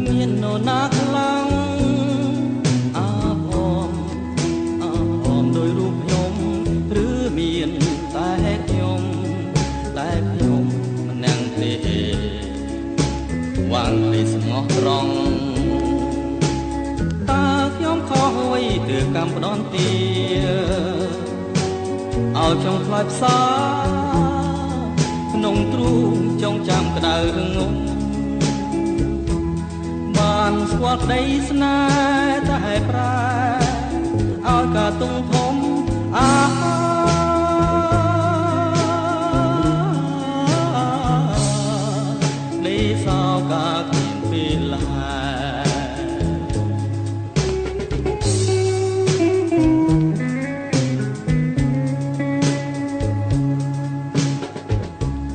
មាននរណាខ្លាំងអាផមដោយរូបខ្ញុំឬមានតែខ្ញុំមិននឹងទេវាងពីស្មោះត្រង់តើខ្ញុំខុសអ្វីទើបកម្មផ្ដន់ទាឲ្យចង់ខ្លាចផ្សាក្នុងទ្រូងចងចាំក្តៅងងបានស្គាល់ក្តីស្នេហ៍តែប្រែឲ្យការទុំធំនេះសោកាគ្មានពេលឡា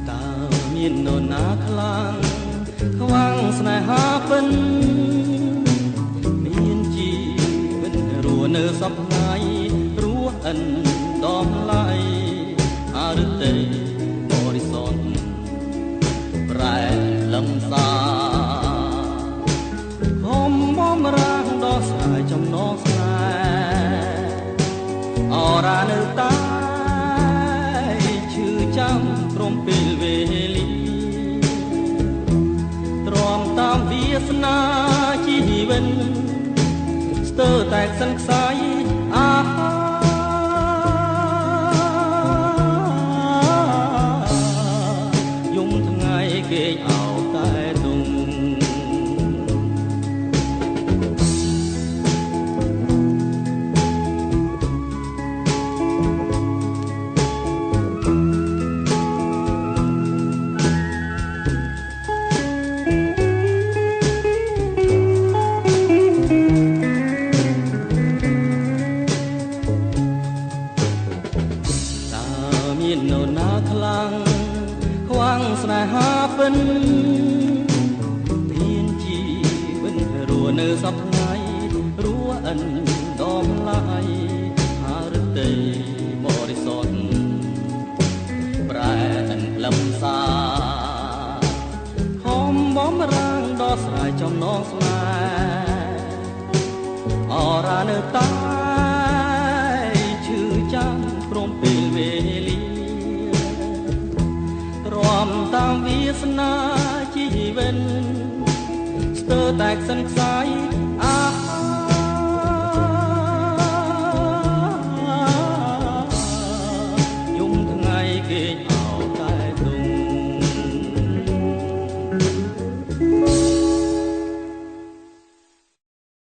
តើមាននរណាខ្លាំងខ្វាំងស្នេហាពិនមានជីវិតរស់នៅសពថ្ងៃរស់អិនដំឡៃអរទេបរិសុទ្ធប្រែលំសាហមបំរាងដោះស្រាយចំណងស្នេហ៍អរានៅតែឈឺចាំព្រមពេលវេលាទ្រាំតាមវាសនាជីវិតស្ទើរតែសិនខ្សែយំថ្ងៃគេអោតែទុំមាននរណាខ្លាំងខ្វាំងស្នេហាពិនមានជីវិតរស់នៅសពថ្ងៃរស់អិនដំឡៃហរទេបរិសុទ្ធប្រែលំសាខំបំរាងដោះស្រាយចំណងស្នេហ៍អរានៅតែឈឺចាំព្រមពេលវេលាទ្រាំតាមវាសនាជីវិតស្ទើរតែសិនខ្សែ